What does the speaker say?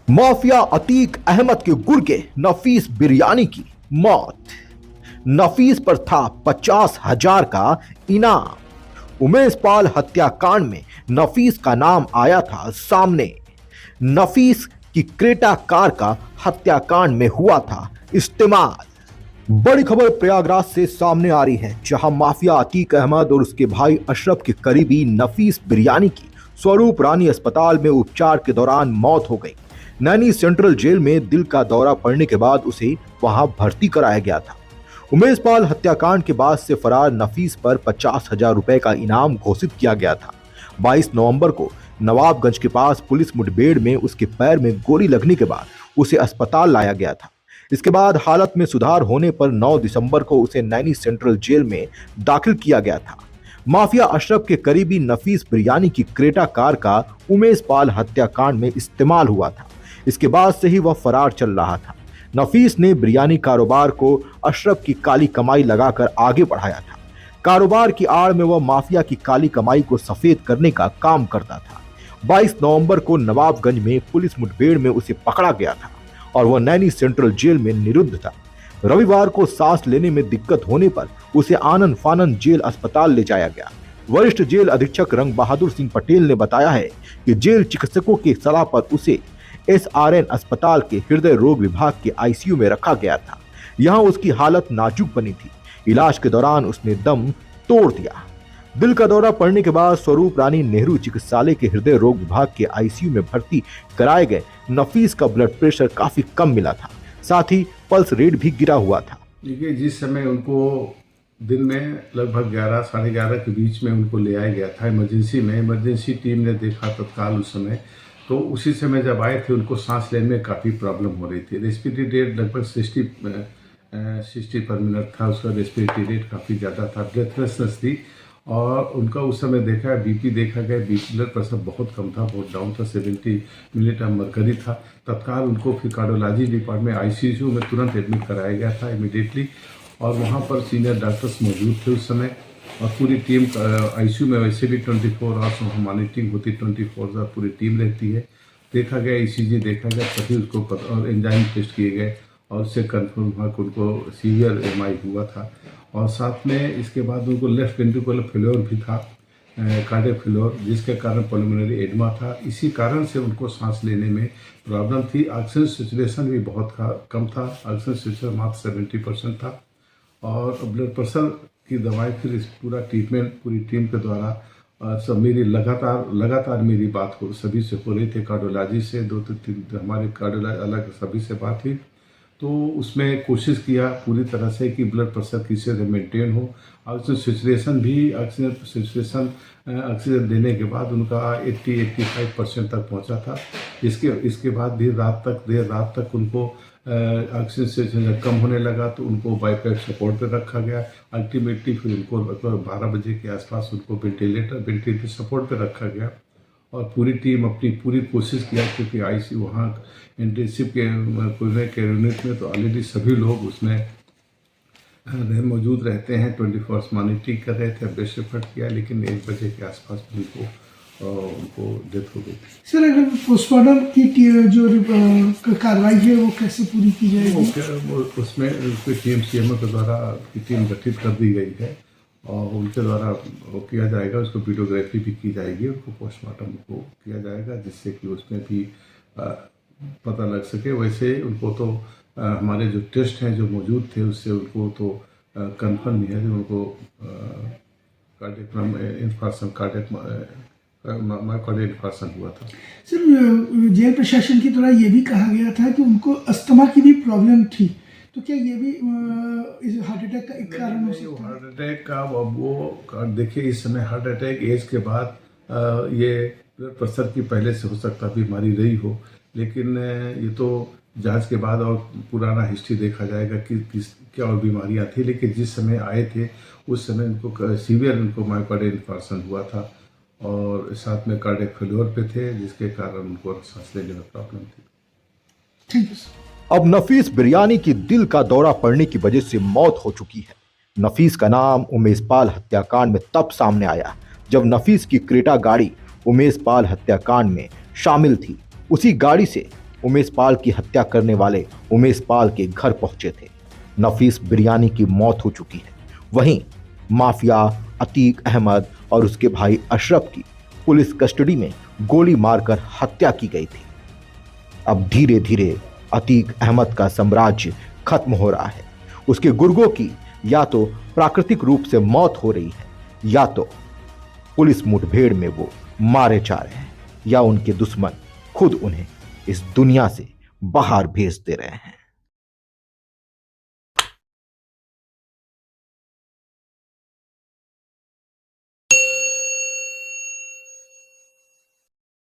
Mafia Atiq Ahmad के गुर्गे नफीस बिरयानी की मौत। नफीस पर था 50,000 का इनाम। उमेश पाल हत्याकांड में नफीस का नाम आया था सामने। नफीस की क्रेटा कार का हत्याकांड में हुआ था इस्तेमाल। बड़ी खबर प्रयागराज से सामने आ रही है, जहां माफिया अतीक अहमद और उसके भाई अशरफ के करीबी नफीस बिरयानी की स्वरूप रानी अस्पताल में उपचार के दौरान मौत हो गई। नैनी सेंट्रल जेल में दिल का दौरा पड़ने के बाद उसे वहां भर्ती कराया गया था। उमेश पाल हत्याकांड के बाद से फरार नफीस पर 50,000 रुपए का इनाम घोषित किया गया था। 22 नवंबर को नवाबगंज के पास पुलिस मुठभेड़ में उसके पैर में गोली लगने के बाद उसे अस्पताल लाया गया था। इसके बाद हालत में सुधार होने पर 9 दिसंबर को उसे नैनी सेंट्रल जेल में दाखिल किया गया था। माफिया अशरफ के करीबी नफीस बिरयानी की क्रेटा कार का उमेश पाल हत्याकांड में इस्तेमाल हुआ था। इसके बाद से ही वह फरार चल रहा था। नफीस ने बिरयानी कारोबार को अशरफ की काली कमाई लगाकर आगे बढ़ाया था। कारोबार की आड़ में वह माफिया की काली कमाई को सफेद करने का काम करता था। 22 नवंबर को नवाबगंज में पुलिस मुठभेड़ में उसे पकड़ा गया था और वह नैनी सेंट्रल जेल में निरुद्ध था। रविवार को सांस लेने में दिक्कत होने पर उसे आनंद फानंद जेल अस्पताल ले जाया गया। वरिष्ठ जेल अधीक्षक रंग बहादुर सिंह पटेल ने बताया है कि जेल चिकित्सकों की सलाह पर उसे SRN अस्पताल के हृदय रोग विभाग के ICU में रखा गया था। यहां उसकी हालत नाजुक बनी थी। इलाज के दौरान उसने दम तोड़ दिया। दिल का दौरा पड़ने के बाद स्वरूप रानी नेहरू चिकित्सालय के हृदय रोग विभाग के ICU में भर्ती कराए गए नफीस का ब्लड प्रेशर काफी कम मिला था, साथ ही पल्स रेट भी गिरा हुआ था। देखिए, जिस समय उनको दिन में लगभग 11 साढ़े 11 के बीच में उनको ले आया गया था इमरजेंसी टीम ने देखा तत्काल उस समय। तो उसी समय जब आए थे उनको सांस लेने में काफ़ी प्रॉब्लम हो रही थी। रेस्पिरेटरी रेट लगभग 60 पर मिनट था। उसका रेस्पिरेटरी रेट काफ़ी ज़्यादा था, ब्रेथलेसनेस थी। और उनका उस समय देखा बीपी देखा गया, बीपी ब्लड प्रेशर बहुत कम था, बहुत डाउन था, 70 मिलीग्राम मरकरी था। तत्काल उनको फिर कार्डियोलॉजी डिपार्टमेंट ICU में तुरंत एडमिट कराया गया था इमीडिएटली। और वहाँ पर सीनियर डॉक्टर्स मौजूद थे उस समय। और पूरी टीम ICU में वैसे भी 24 आवर्स मॉनिटरिंग होती, 24 आवर पूरी टीम रहती है। देखा गया, ECG देखा गया, तभी उसको और एंजाइम टेस्ट किए गए और उससे कंफर्म हुआ कि उनको सीवियर MI हुआ था। और साथ में इसके बाद उनको लेफ्ट वेंट्रिकुलर फेल्योर भी था, कार्डियक फेल्योर, जिसके कारण पल्मोनरी एडमा था। इसी कारण से उनको सांस लेने में प्रॉब्लम थी। ऑक्सीजन सैचुरेशन भी बहुत कम था, ऑक्सीजन सैचुरेशन मात्र 70% था। और ब्लड प्रेशर की दवाई फिर इस पूरा ट्रीटमेंट पूरी टीम के द्वारा सब मेरी लगातार मेरी बात हो सभी से हो रही थी। कार्डियोलॉजी से 2-3 हमारे कार्डियोलॉजी अलग सभी से बात हुई। तो उसमें कोशिश किया पूरी तरह से कि ब्लड प्रेशर किसी से मेंटेन हो। ऑक्सीजन सैचुरेशन ऑक्सीजन देने के बाद उनका 80-85% तक पहुंचा था। इसके बाद भी देर रात तक उनको ऑक्सीजन सैचुरेशन कम होने लगा तो उनको बाईपैप सपोर्ट पर रखा गया। अल्टीमेटली फिर उनको लगभग 12 बजे के आसपास उनको वेंटिलेटर सपोर्ट पर रखा गया। और पूरी टीम अपनी पूरी कोशिश किया, क्योंकि ICU वहाँ इंटेंसिव के यूनिट में तो ऑलरेडी सभी लोग उसमें मौजूद रहते हैं, 24 आवर्स मॉनिटरिंग कर रहे थे। बेस्ट एफर्ट किया, लेकिन 1 बजे के आसपास उनको डेथ हो गई थी। सर, अगर पोस्टमार्टम की जो कार्रवाई है वो कैसे पूरी की जाएगी? उसमें TMCMO के द्वारा टीम गठित कर दी गई है और उनके द्वारा वो किया जाएगा। उसको वीडियोग्राफी भी की जाएगी, उनको पोस्टमार्टम को किया जाएगा, जिससे कि उसमें भी पता लग सके। वैसे उनको तो हमारे जो टेस्ट हैं जो मौजूद थे उससे उनको तो कंफर्म नहीं है कि उनको कार्डियक इन्फार्क्शन हुआ था। सर, जेल प्रशासन की तरह ये भी कहा गया था कि उनको अस्थमा की भी प्रॉब्लम थी, तो क्या ये भी हार्ट अटैक का एक कारण हो सकता है? हार्ट अटैक का वो देखिए, इस समय हार्ट अटैक एज के बाद ये ब्लड प्रेशर की पहले से हो सकता बीमारी रही हो, लेकिन ये तो जांच के बाद और पुराना हिस्ट्री देखा जाएगा कि क्या और बीमारियां थी। लेकिन जिस समय आए थे उस समय उनको सीवियर मायोकार्डियल इन्फार्क्शन हुआ था और साथ में कार्डियक फेल्योर पे थे, जिसके कारण उनको सांस लेने में प्रॉब्लम थी। Thank you sir. अब नफीस बिरयानी की दिल का दौरा पड़ने की वजह से मौत हो चुकी है। नफीस का नाम उमेश पाल हत्याकांड में तब सामने आया जब नफीस की क्रेटा गाड़ी उमेश पाल हत्याकांड में शामिल थी। उसी गाड़ी से उमेश पाल की हत्या करने वाले उमेश पाल के घर पहुंचे थे। नफीस बिरयानी की मौत हो चुकी है। वहीं माफिया अतीक अहमद और उसके भाई अशरफ की पुलिस कस्टडी में गोली मारकर हत्या की गई थी। अब धीरे धीरे अतीक अहमद का साम्राज्य खत्म हो रहा है। उसके गुर्गों की या तो प्राकृतिक रूप से मौत हो रही है या तो पुलिस मुठभेड़ में वो मारे जा रहे हैं या उनके दुश्मन खुद उन्हें इस दुनिया से बाहर भेज दे रहे हैं।